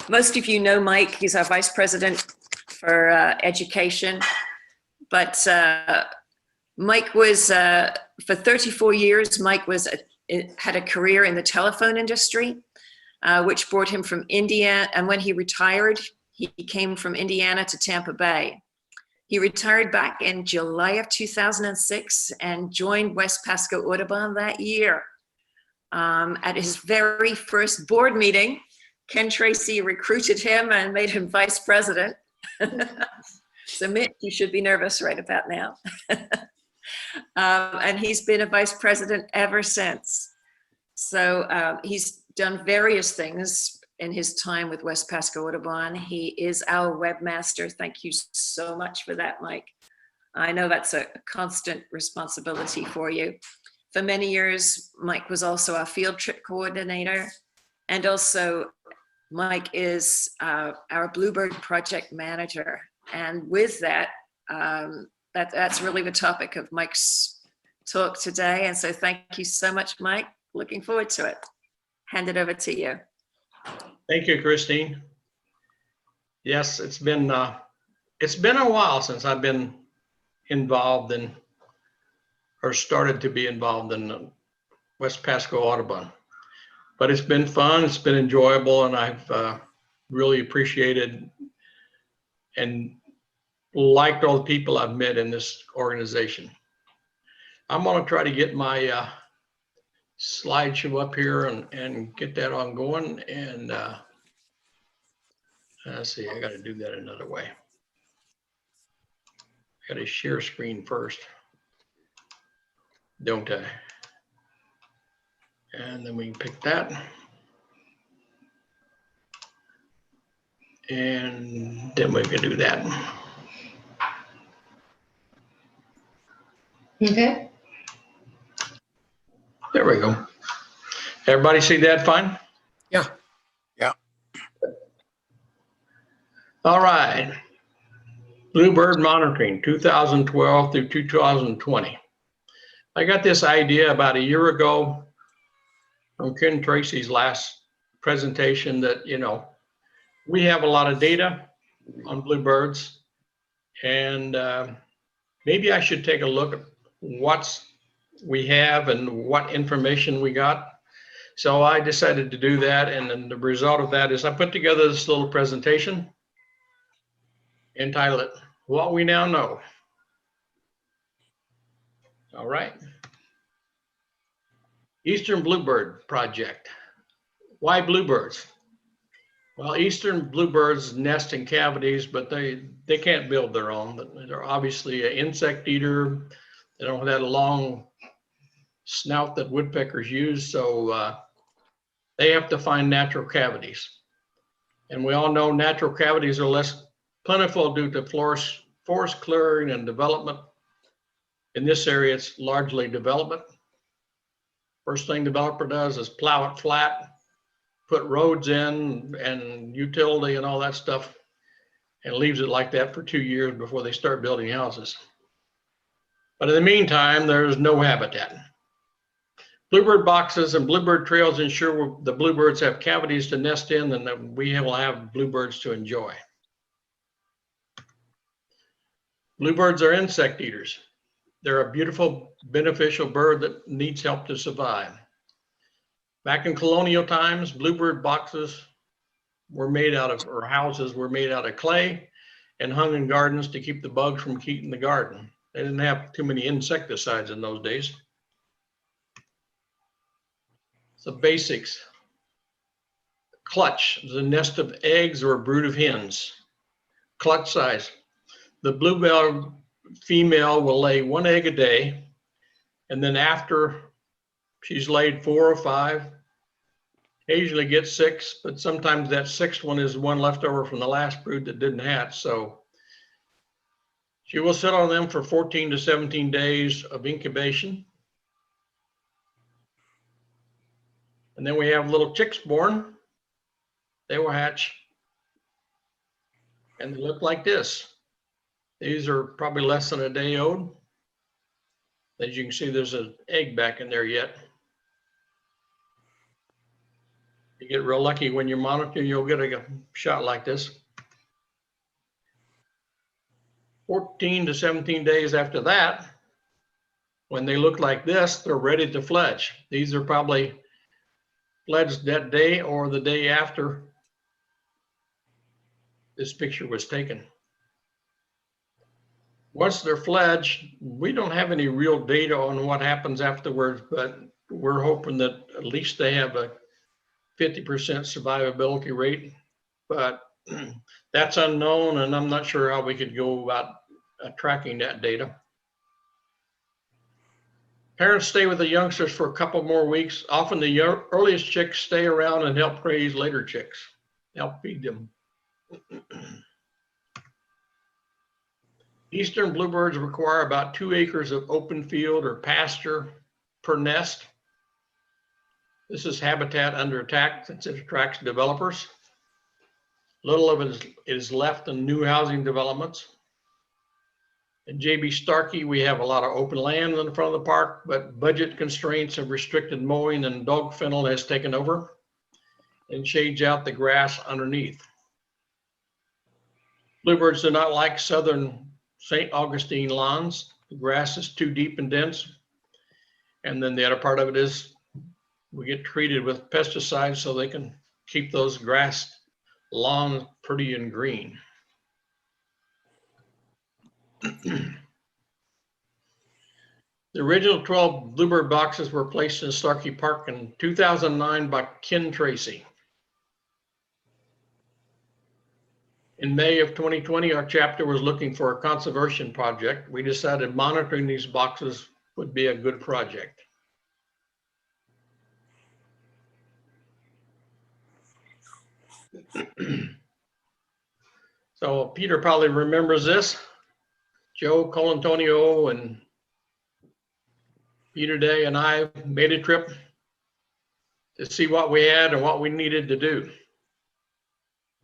Most of you know Mike. He's our vice president for education. But Mike was, for 34 years, Mike had a career in the telephone industry, which brought him from India. And when he retired, he came from Indiana to Tampa Bay. He retired back in July of 2006 and joined West Pasco Audubon that year. At his very first board meeting, Ken Tracy recruited him and made him vice president. So Mitch, you should be nervous right about now. And he's been a vice president ever since. So he's done various things in his time with West Pasco Audubon. He is our webmaster. Thank you so much for that, Mike. I know that's a constant responsibility for you. For many years, Mike was also our field trip coordinator. And also, Mike is our Bluebird project manager. And with that, that's really the topic of Mike's talk today. And so thank you so much, Mike. Looking forward to it. Hand it over to you. Thank you, Christine. Yes, it's been a while since I've been involved in, or started to be involved in West Pasco Audubon. But it's been fun, it's been enjoyable, and I've really appreciated and liked all the people I've met in this organization. I'm gonna try to get my slideshow up here and get that on going. And let's see, I gotta do that another way. I gotta share screen first, don't I? And then we can pick that. And then we can do that. Okay. There we go. Everybody see that fine? Yeah. Yeah. All right. Bluebird monitoring 2012 through 2020. I got this idea about a year ago from Ken Tracy's last presentation that, you know, we have a lot of data on bluebirds, and maybe I should take a look at what we have and what information we got. So I decided to do that, and then the result of that is I put together this little presentation entitled What We Now Know. All right. Eastern Bluebird Project. Why bluebirds? Well, eastern bluebirds nest in cavities, but they can't build their own. They're obviously an insect eater. They don't have that long snout that woodpeckers use, so they have to find natural cavities. And we all know natural cavities are less plentiful due to forest clearing and development. In this area, it's largely development. First thing developer does is plow it flat, put roads in and utility and all that stuff, and leaves it like that for 2 years before they start building houses. But in the meantime, there's no habitat. Bluebird boxes and bluebird trails ensure the bluebirds have cavities to nest in and that we will have bluebirds to enjoy. Bluebirds are insect eaters. They're a beautiful, beneficial bird that needs help to survive. Back in colonial times, bluebird boxes were made out of, or houses were made out of clay and hung in gardens to keep the bugs from eating the garden. They didn't have too many insecticides in those days. So basics. Clutch is a nest of eggs or a brood of hens. Clutch size. The bluebird female will lay 1 egg a day, and then after she's laid 4 or 5, occasionally gets 6, but sometimes that 6th one is one left over from the last brood that didn't hatch. So she will sit on them for 14 to 17 days of incubation. And then we have little chicks born. They will hatch, and they look like this. These are probably less than a day old. As you can see, there's an egg back in there yet. You get real lucky when you monitor, you'll get a shot like this. 14 to 17 days after that, when they look like this, they're ready to fledge. These are probably fledged that day or the day after this picture was taken. Once they're fledged, we don't have any real data on what happens afterwards, but we're hoping that at least they have a 50% survivability rate, but that's unknown, and I'm not sure how we could go about tracking that data. Parents stay with the youngsters for a couple more weeks. Often the earliest chicks stay around and help raise later chicks, help feed them. Eastern bluebirds require about 2 acres of open field or pasture per nest. This is habitat under attack since it attracts developers. Little of it is left in new housing developments. In JB Starkey, we have a lot of open land in front of the park, but budget constraints have restricted mowing, and dog fennel has taken over and shades out the grass underneath. Bluebirds do not like southern St. Augustine lawns. The grass is too deep and dense. And then the other part of it is we get treated with pesticides so they can keep those grass lawns pretty and green. The original 12 bluebird boxes were placed in Starkey Park in 2009 by Ken Tracy. In May of 2020, our chapter was looking for a conservation project. We decided monitoring these boxes would be a good project. So Peter probably remembers this. Joe Colantonio and Peter Day and I made a trip to see what we had and what we needed to do.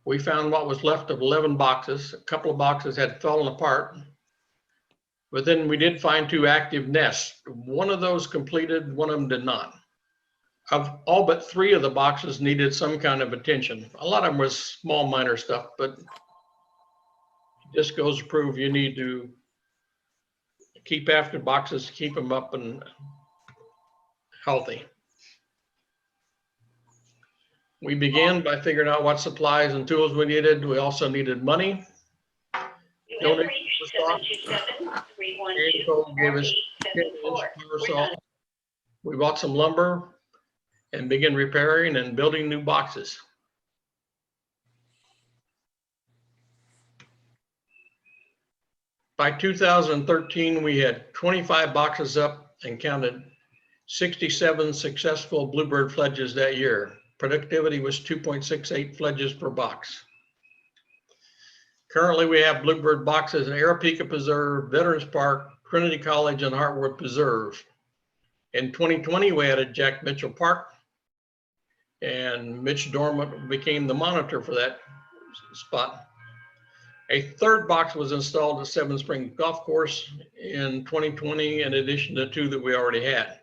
We found what was left of 11 boxes. A couple of boxes had fallen apart, but then we did find 2 active nests. One of those completed, one of them did not. Of all but 3 of the boxes needed some kind of attention. A lot of them was small, minor stuff, but it just goes to prove you need to keep after boxes, keep them up and healthy. We began by figuring out what supplies and tools we needed. We also needed money. Donations gave us 10-inch power saw. We bought some lumber and began repairing and building new boxes. By 2013, we had 25 boxes up and counted 67 successful bluebird fledges that year. Productivity was 2.68 fledges per box. Currently, we have bluebird boxes in Arapika Preserve, Veterans Park, Trinity College, and Hartwood Preserve. In 2020, we added Jack Mitchell Park, and Mitch Dormant became the monitor for that spot. A 3rd box was installed at Seven Springs Golf Course in 2020, in addition to 2 that we already had.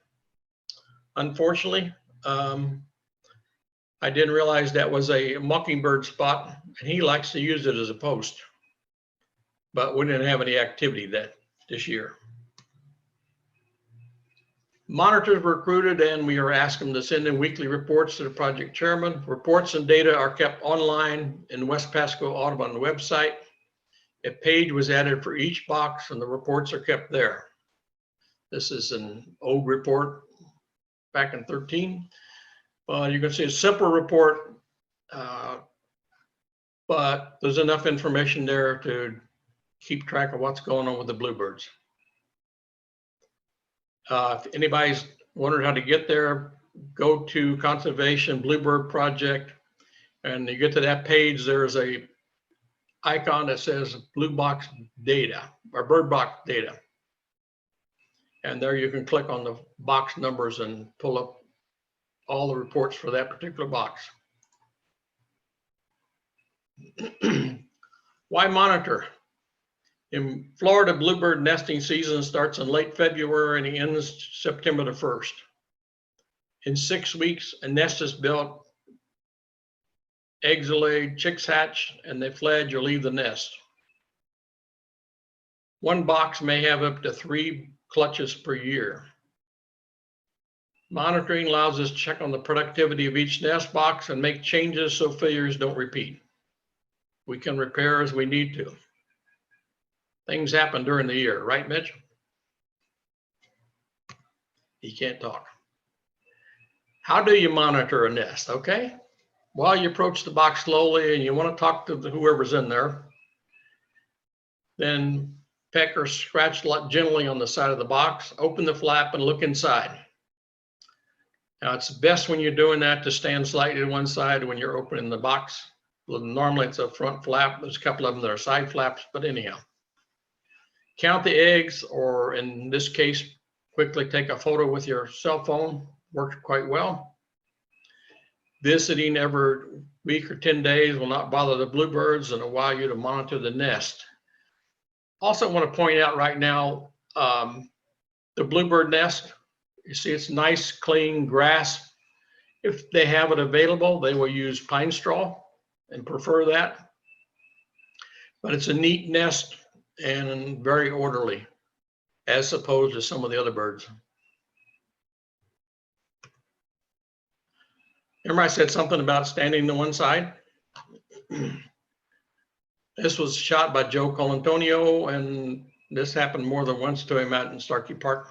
Unfortunately, I didn't realize that was a mockingbird spot, and he likes to use it as a post. But we didn't have any activity this year. Monitors were recruited, and we are asking them to send in weekly reports to the project chairman. Reports and data are kept online in West Pasco Audubon website. A page was added for each box, and the reports are kept there. This is an old report back in 13. You can see a simple report, but there's enough information there to keep track of what's going on with the bluebirds. If anybody's wondering how to get there, go to Conservation Bluebird Project, and you get to that page, there's a icon that says Blue Box Data or Bird Box Data. And there you can click on the box numbers and pull up all the reports for that particular box. Why monitor? In Florida, bluebird nesting season starts in late February and ends September the 1st. In 6 weeks, a nest is built eggs are laid, chicks hatch, and they fledge or leave the nest. One box may have up to 3 clutches per year. Monitoring allows us to check on the productivity of each nest box and make changes so failures don't repeat. We can repair as we need to. Things happen during the year, right, Mitch? He can't talk. How do you monitor a nest? Okay. Well, you approach the box slowly and you want to talk to whoever's in there. Then peck or scratch gently on the side of the box, open the flap and look inside. Now it's best when you're doing that to stand slightly to one side when you're opening the box. Normally it's a front flap. There's a couple of them that are side flaps, but anyhow. Count the eggs, or in this case, quickly take a photo with your cell phone. Works quite well. Visiting every week or 10 days will not bother the bluebirds and allow you to monitor the nest. Also want to point out right now, the bluebird nest, you see it's nice, clean grass. If they have it available, they will use pine straw and prefer that. But it's a neat nest and very orderly, as opposed to some of the other birds. Remember I said something about standing to one side? This was shot by Joe Colantonio, and this happened more than once to him out in Starkey Park.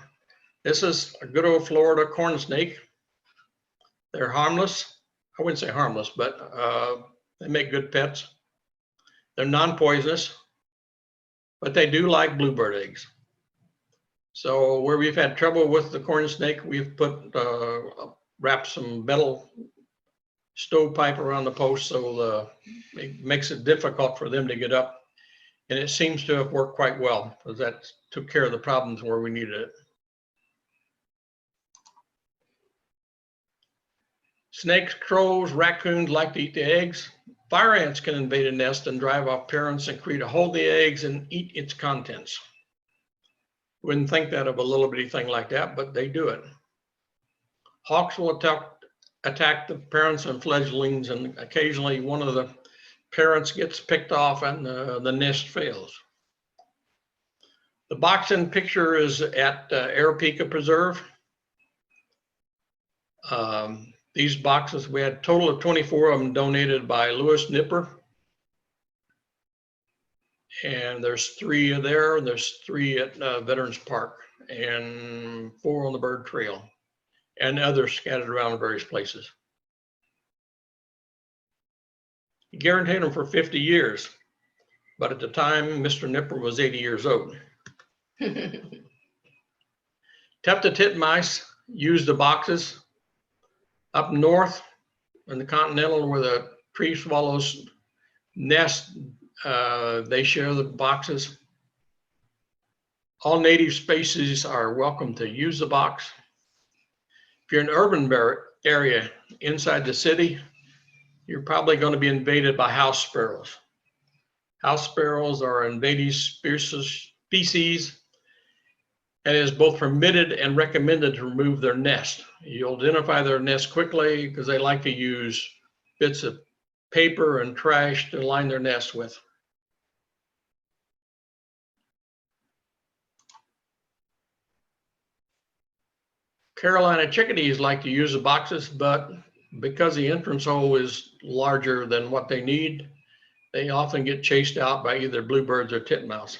This is a good old Florida corn snake. They're harmless. I wouldn't say harmless, but they make good pets. They're non-poisonous, but they do like bluebird eggs. So where we've had trouble with the corn snake, we've wrapped some metal stovepipe around the post, so it makes it difficult for them to get up. And it seems to have worked quite well, because that took care of the problems where we needed it. Snakes, crows, raccoons like to eat the eggs. Fire ants can invade a nest and drive off parents and create a hole in the eggs and eat its contents. Wouldn't think that of a little bitty thing like that, but they do it. Hawks will attack the parents and fledglings, and occasionally one of the parents gets picked off and the nest fails. The box in picture is at Arapika Preserve. These boxes, we had a total of 24 of them donated by Louis Nipper. And there's 3 there, and there's 3 at Veterans Park, and 4 on the Bird Trail, and others scattered around various places. He guaranteed them for 50 years, but at the time, Mr. Nipper was 80 years old. Tepta titmice use the boxes. Up north in the continental, where the tree swallows nest, they share the boxes. All native species are welcome to use the box. If you're in an urban area inside the city, you're probably going to be invaded by house sparrows. House sparrows are an invasive species, and it is both permitted and recommended to remove their nest. You'll identify their nest quickly because they like to use bits of paper and trash to line their nest with. Carolina chickadees like to use the boxes, but because the entrance hole is larger than what they need, they often get chased out by either bluebirds or titmouse.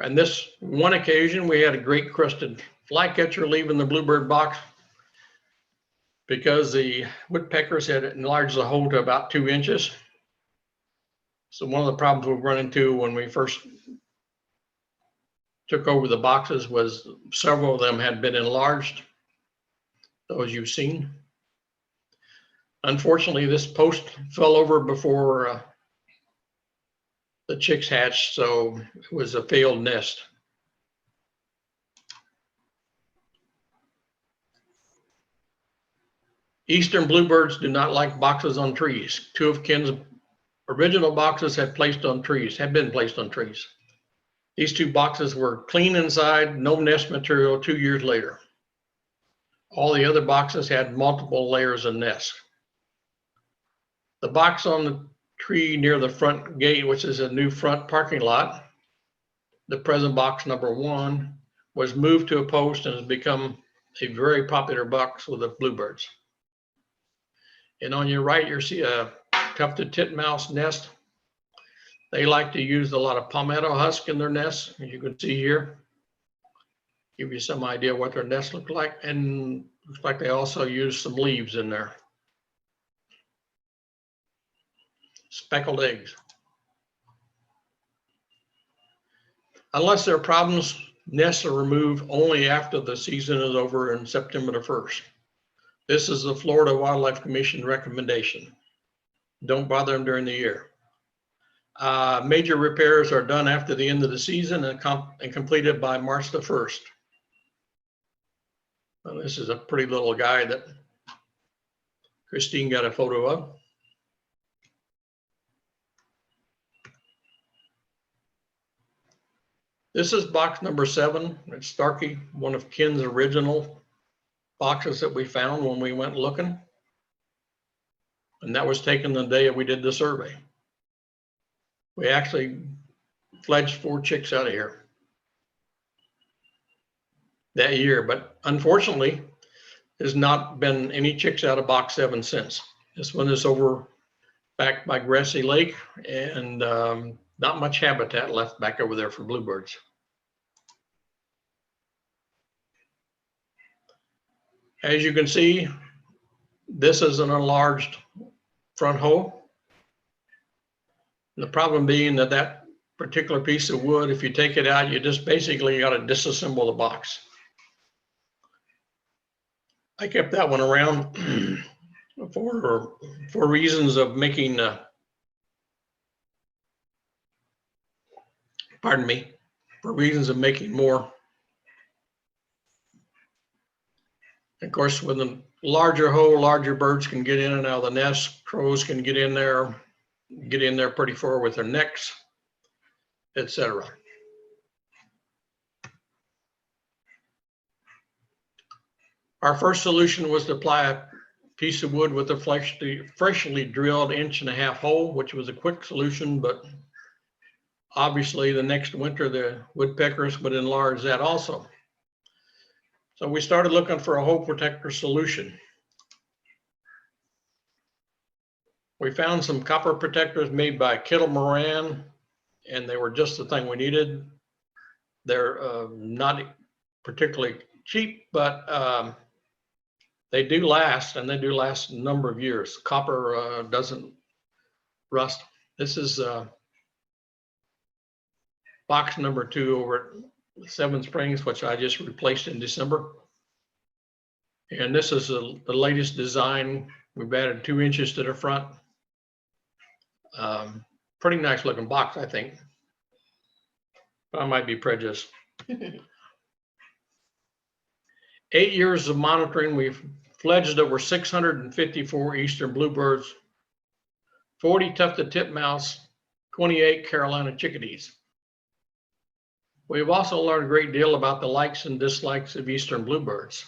On this one occasion, we had a great crested flycatcher leaving the bluebird box because the woodpeckers had enlarged the hole to about 2 inches. So one of the problems we've run into when we first took over the boxes was several of them had been enlarged, those you've seen. Unfortunately, this post fell over before the chicks hatched, so it was a failed nest. Eastern bluebirds do not like boxes on trees. 2 of Ken's original boxes had been placed on trees. These 2 boxes were clean inside, no nest material 2 years later. All the other boxes had multiple layers of nests. The box on the tree near the front gate, which is a new front parking lot, the present box number 1, was moved to a post and has become a very popular box with the bluebirds. And on your right, you see a tufted titmouse nest. They like to use a lot of palmetto husk in their nests, as you can see here. Give you some idea what their nests look like, and looks like they also use some leaves in there. Speckled eggs. Unless there are problems, nests are removed only after the season is over in September the 1st. This is the Florida Wildlife Commission recommendation. Don't bother them during the year. Major repairs are done after the end of the season and completed by March the 1st. Well, this is a pretty little guy that Christine got a photo of. This is box number 7. It's Starkey, one of Ken's original boxes that we found when we went looking. And that was taken the day we did the survey. We actually fledged 4 chicks out of here that year, but unfortunately, there's not been any chicks out of box 7 since. This one is over back by Grassy Lake, and not much habitat left back over there for bluebirds. As you can see, this is an enlarged front hole. The problem being that that particular piece of wood, if you take it out, you just basically got to disassemble the box. I kept that one around for reasons of making, for reasons of making more. Of course, with a larger hole, larger birds can get in and out of the nest. Crows can get in there pretty far with their necks, etc. Our first solution was to apply a piece of wood with a freshly drilled 1.5-inch hole, which was a quick solution, but obviously the next winter the woodpeckers would enlarge that also. So we started looking for a hole protector solution. We found some copper protectors made by Kittle Moran, and they were just the thing we needed. They're not particularly cheap, but they do last, and they do last a number of years. Copper doesn't rust. This is box number 2 over at 7 Springs, which I just replaced in December. And this is the latest design. We've added 2 inches to the front. Pretty nice looking box, I think. But I might be prejudiced. 8 years of monitoring, we've fledged over 654 eastern bluebirds, 40 tufted titmouse, 28 Carolina chickadees. We've also learned a great deal about the likes and dislikes of eastern bluebirds.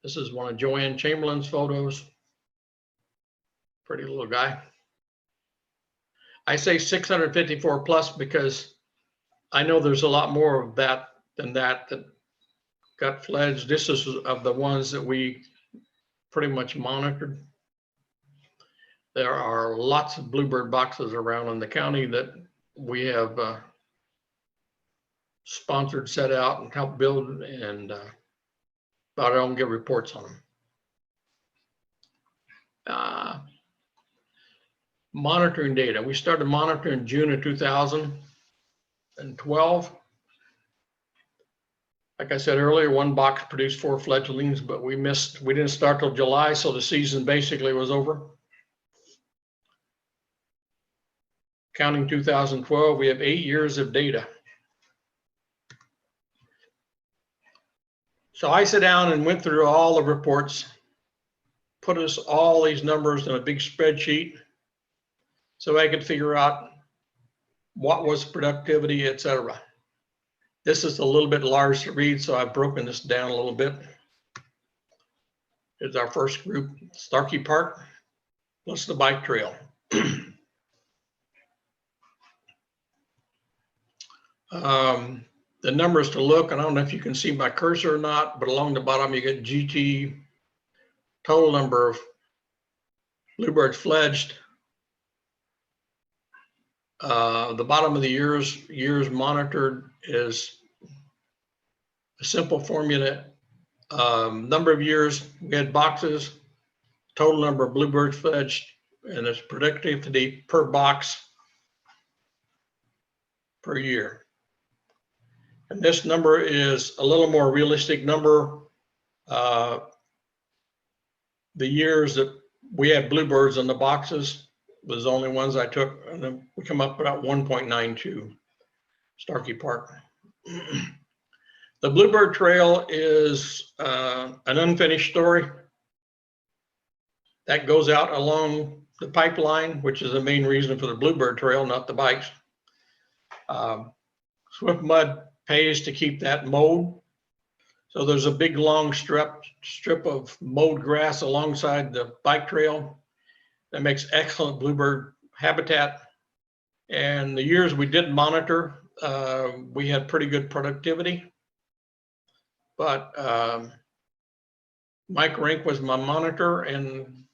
This is one of Joanne Chamberlain's photos. Pretty little guy. I say 654 plus because I know there's a lot more of that than that got fledged. This is of the ones that we pretty much monitored. There are lots of bluebird boxes around in the county that we have sponsored, set out, and helped build, and but I don't get reports on them. Monitoring data. We started monitoring June of 2012. Like I said earlier, one box produced 4 fledglings, but we didn't start till July, so the season basically was over. Counting 2012, we have 8 years of data. So I sat down and went through all the reports, put us all these numbers in a big spreadsheet so I could figure out what was productivity, etc. This is a little bit large to read, so I've broken this down a little bit. is our first group, Starkey Park, plus the bike trail. The numbers to look, and I don't know if you can see my cursor or not, but along the bottom you get GT, total number of Bluebirds fledged. The bottom of the years monitored is a simple formula. Number of years we had boxes, total number of Bluebirds fledged, and its productivity per box per year. And this number is a little more realistic number. The years that we had Bluebirds in the boxes was the only ones I took, and then we come up about 1.92 Starkey Park. The Bluebird Trail is an unfinished story that goes out along the pipeline, which is the main reason for the Bluebird Trail, not the bikes. Swift Mud pays to keep that mowed. So there's a big long strip of mowed grass alongside the bike trail that makes excellent bluebird habitat. And the years we did monitor, we had pretty good productivity. But Mike Rink was my monitor, and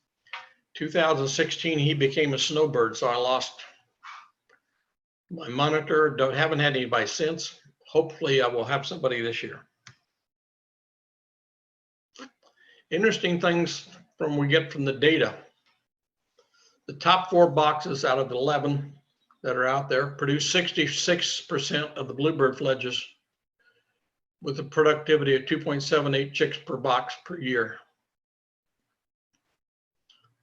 2016 he became a snowbird, so I lost my monitor. Haven't had anybody since. Hopefully I will have somebody this year. Interesting things we get from the data. The top 4 boxes out of the 11 that are out there produce 66% of the Bluebird fledges with a productivity of 2.78 chicks per box per year.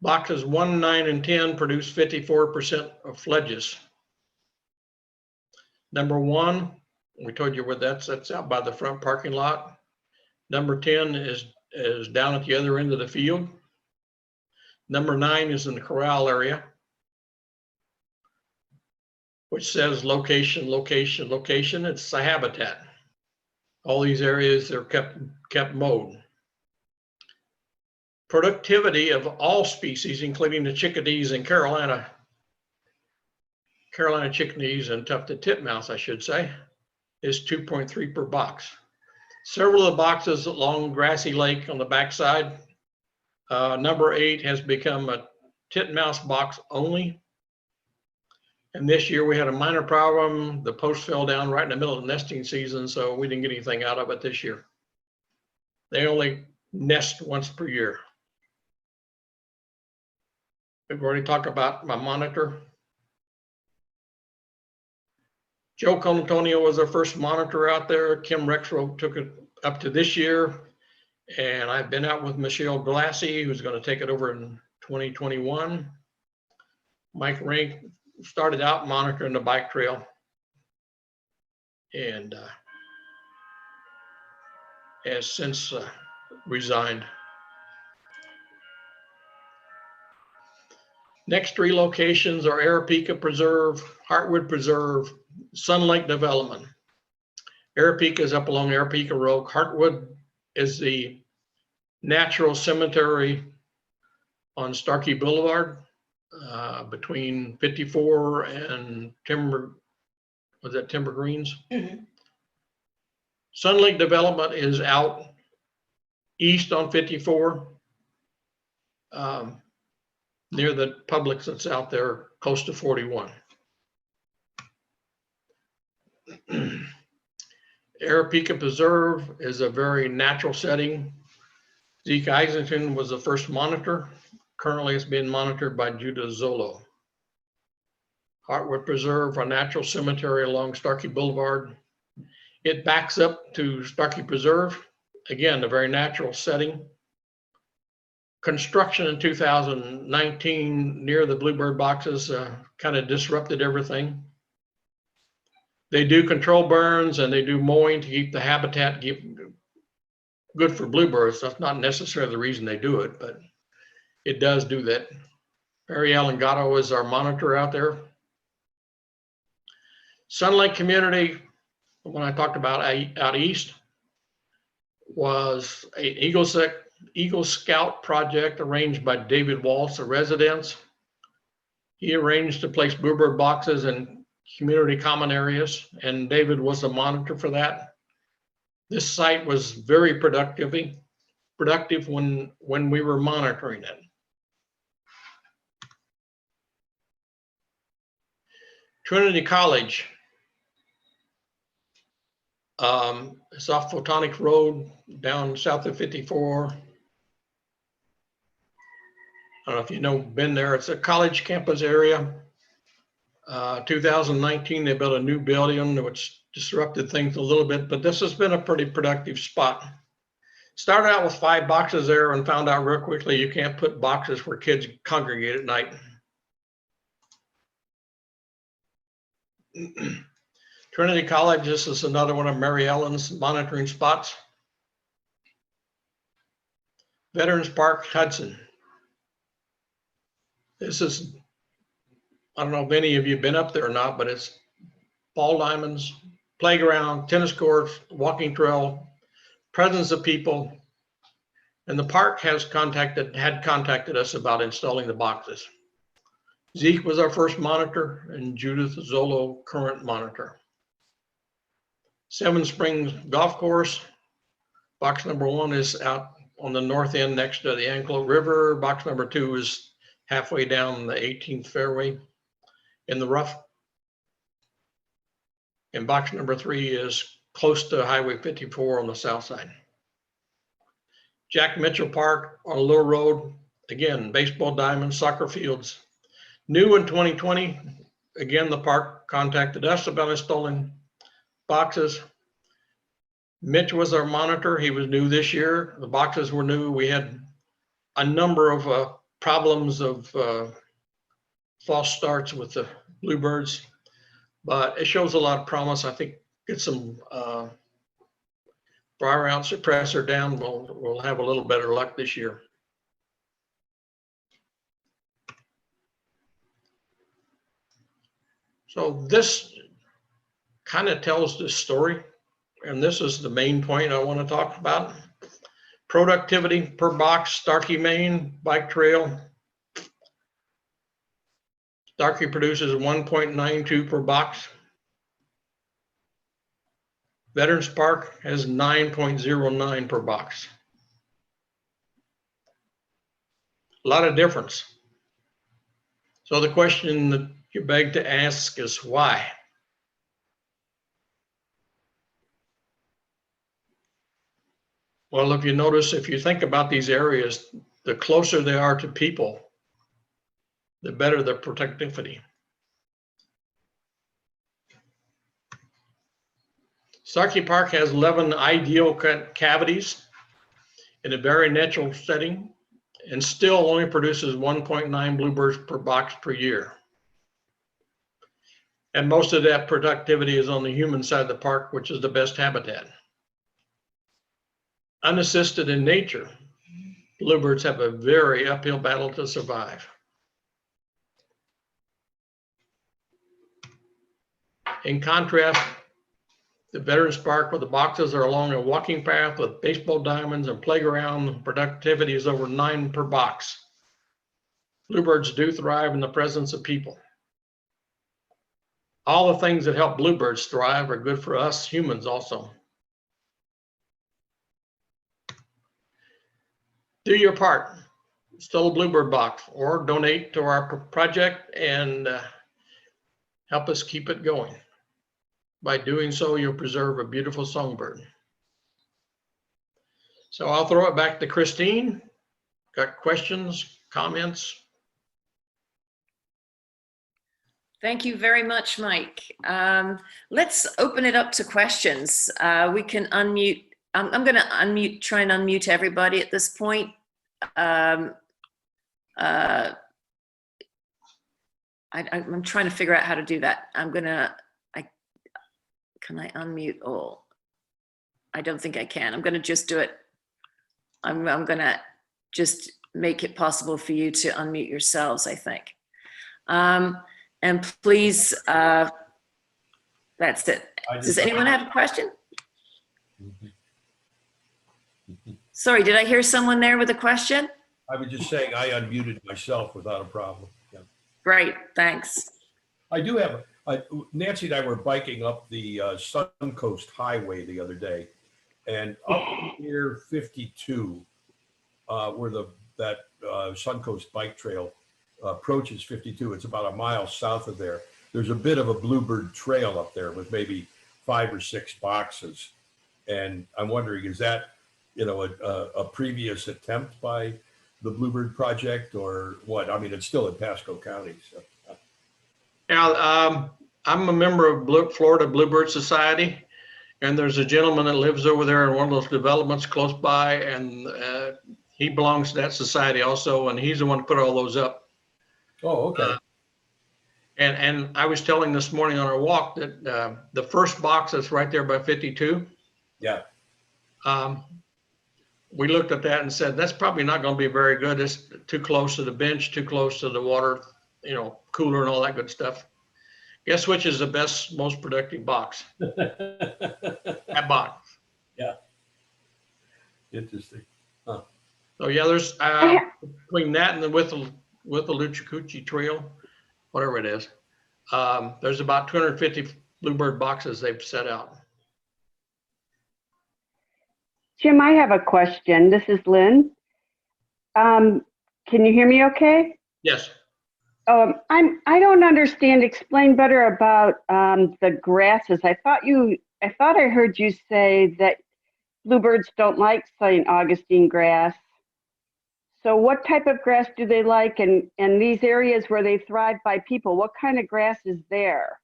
Boxes 1, 9, and 10 produce 54% of fledges. Number 1, we told you where that's out by the front parking lot. Number 10 is down at the other end of the field. Number 9 is in the corral area, which says location, location, location. It's a habitat. All these areas are kept mowed. Productivity of all species, including the chickadees and Carolina chickadees and tufted titmouse, I should say, is 2.3 per box. Several of the boxes along Grassy Lake on the backside, number 8 has become a titmouse box only. And this year we had a minor problem. The post fell down right in the middle of the nesting season, so we didn't get anything out of it this year. They only nest once per year. We've already talked about my monitor. Joe Conatonio was our first monitor out there. Kim Rexrow took it up to this year. And I've been out with Michelle Glassy, who's going to take it over in 2021. Mike Rink started out monitoring the bike trail and has since resigned. Next 3 locations are Arapika Preserve, Heartwood Preserve, Sun Lake Development. Arapika is up along Arapika Road. Heartwood is the natural cemetery on Starkey Boulevard between 54 and Timber Greens? Mm-hmm. Sun Lake Development is out east on 54. Near the Publix that's out there close to 41. Arapika Preserve is a very natural setting. Zeke Eisington was the first monitor. Currently it's being monitored by Judah Zolo. Heartwood Preserve, a natural cemetery along Starkey Boulevard. It backs up to Starkey Preserve. Again, a very natural setting. Construction in 2019 near the Bluebird boxes kind of disrupted everything. They do control burns and they do mowing to keep the habitat good for bluebirds. That's not necessarily the reason they do it, but it does do that. Barry Allen Gatto is our monitor out there. Sun Lake Community, when I talked about out east, was an eagle Eagle Scout project arranged by David Walsh, a resident. He arranged to place Bluebird boxes in community common areas, and David was the monitor for that. This site was very productive when we were monitoring it. Trinity College. It's off Photonic Road down south of 54. I don't know if you know, been there. It's a college campus area. 2019, they built a new building which disrupted things a little bit, but this has been a pretty productive spot. Started out with 5 boxes there and found out real quickly you can't put boxes where kids congregate at night. Trinity College, this is another one of Mary Ellen's monitoring spots. Veterans Park, Hudson. This is, I don't know if any of you have been up there or not, but it's ball diamonds, playground, tennis courts, walking trail, presence of people. And the park had contacted us about installing the boxes. Zeke was our first monitor and Judith Zolo, current monitor. Seven Springs Golf Course. Box number 1 is out on the north end next to the Anclote River. Box number 2 is halfway down the 18th fairway in the rough. And box number 3 is close to Highway 54 on the south side. Jack Mitchell Park on Lure Road. Again, baseball diamonds, soccer fields. New in 2020. Again, the park contacted us about installing boxes. Mitch was our monitor. He was new this year. The boxes were new. We had a number of problems of false starts with the Bluebirds, but it shows a lot of promise. I think get some briar out suppressor down. We'll have a little better luck this year. So this kind of tells this story, and this is the main point I want to talk about. Productivity per box, Starkey, Maine, bike trail. Starkey produces 1.92 per box. Veterans Park has 9.09 per box. A lot of difference. So the question that you beg to ask is why? Well, if you notice, if you think about these areas, the closer they are to people, the better the productivity. Starkey Park has 11 ideal cavities in a very natural setting and still only produces 1.9 bluebirds per box per year. And most of that productivity is on the human side of the park, which is the best habitat. Unassisted in nature, bluebirds have a very uphill battle to survive. In contrast, the Veterans Park, where the boxes are along a walking path with baseball diamonds and playground, productivity is over 9 per box. Bluebirds do thrive in the presence of people. All the things that help bluebirds thrive are good for us humans also. Do your part. Install a bluebird box or donate to our project and help us keep it going. By doing so, you'll preserve a beautiful songbird. So I'll throw it back to Christine. Got questions, comments? Thank you very much, Mike. Let's open it up to questions. We can unmute. I'm going to try and unmute everybody at this point. I'm trying to figure out how to do that. Can I unmute all? I don't think I can. I'm going to just do it. I'm going to just make it possible for you to unmute yourselves, I think. And please, that's it. Does anyone have a question? Sorry, did I hear someone there with a question? I was just saying I unmuted myself without a problem. Yeah. Great, thanks. I do have, Nancy and I were biking up the Suncoast Highway the other day, and up near 52, where that Suncoast bike trail approaches 52, it's about a mile south of there. There's a bit of a Bluebird trail up there with maybe 5 or 6 boxes. And I'm wondering, is that, a previous attempt by the Bluebird project or what? I mean, it's still in Pasco County. So. Yeah, I'm a member of Florida Bluebird Society, and there's a gentleman that lives over there in one of those developments close by, and he belongs to that society also, and he's the one to put all those up. Oh, okay. And I was telling this morning on our walk that the first box that's right there by 52, Yeah. we looked at that and said, that's probably not going to be very good. It's too close to the bench, too close to the water, cooler and all that good stuff. Guess which is the best, most productive box? That box. Yeah. Interesting. Huh. So yeah, there's between that and with the Luchacuchi Trail, whatever it is, there's about 250 Bluebird boxes they've set out. Jim, I have a question. This is Lynn. Can you hear me okay? Yes. I don't understand. Explain better about the grasses. I thought I heard you say that bluebirds don't like St. Augustine grass. So what type of grass do they like? And these areas where they thrive by people, what kind of grass is there?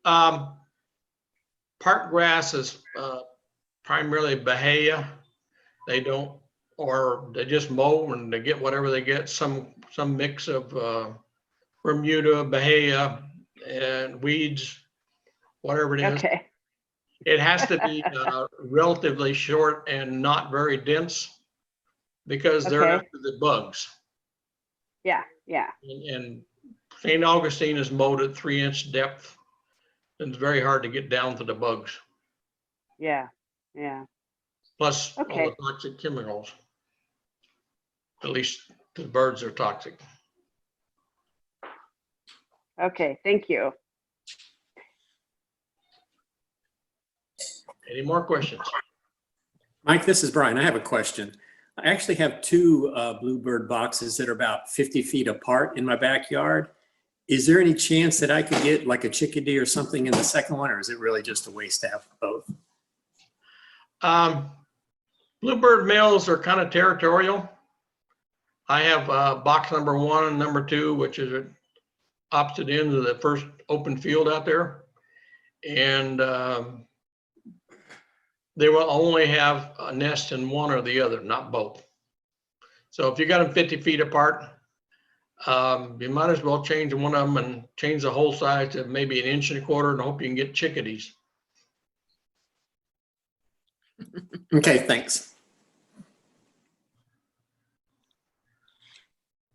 Park grass is primarily Bahia. They just mow and they get whatever they get, some mix of Bermuda, Bahia, and weeds, whatever it is. Okay. It has to be relatively short and not very dense because they're Okay. after the bugs. Yeah. And St. Augustine is mowed at 3-inch depth, and it's very hard to get down to the bugs. Yeah. Plus Okay. all the toxic chemicals. At least the birds are toxic. Okay. Thank you. Any more questions? Mike, this is Brian. I have a question. I actually have 2 Bluebird boxes that are about 50 feet apart in my backyard. Is there any chance that I could get like a chickadee or something in the second one, or is it really just a waste to have both? Bluebird males are kind of territorial. I have box number 1 and number 2, which is at opposite ends of the first open field out there. And they will only have a nest in one or the other, not both. So if you got them 50 feet apart, you might as well change one of them and change the whole size to maybe 1.25 inches and hope you can get chickadees. Okay, thanks.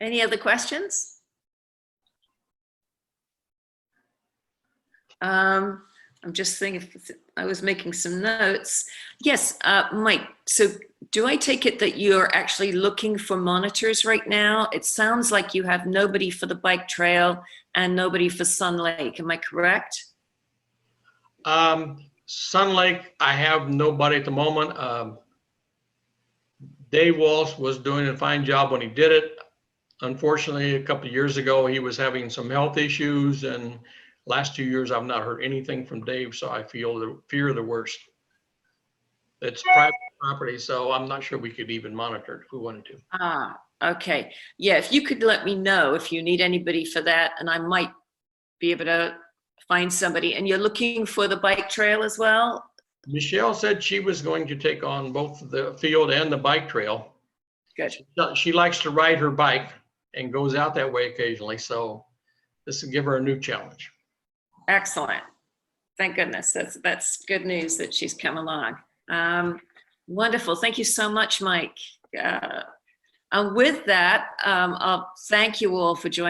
Any other questions? I'm just thinking if I was making some notes. Yes, Mike, so do I take it that you're actually looking for monitors right now? It sounds like you have nobody for the bike trail and nobody for Sun Lake. Am I correct? Sun Lake, I have nobody at the moment. Dave Walsh was doing a fine job when he did it. Unfortunately, a couple of years ago, he was having some health issues, and last 2 years, I've not heard anything from Dave, so I fear the worst. It's private property, so I'm not sure we could even monitor it if we wanted to. Ah, okay. Yeah, if you could let me know if you need anybody for that, and I might be able to find somebody. And you're looking for the bike trail as well? Michelle said she was going to take on both the field and the bike trail. Good. She likes to ride her bike and goes out that way occasionally, so this will give her a new challenge. Excellent. Thank goodness. That's good news that she's come along. Wonderful. Thank you so much, Mike. And with that, I'll thank you all for joining.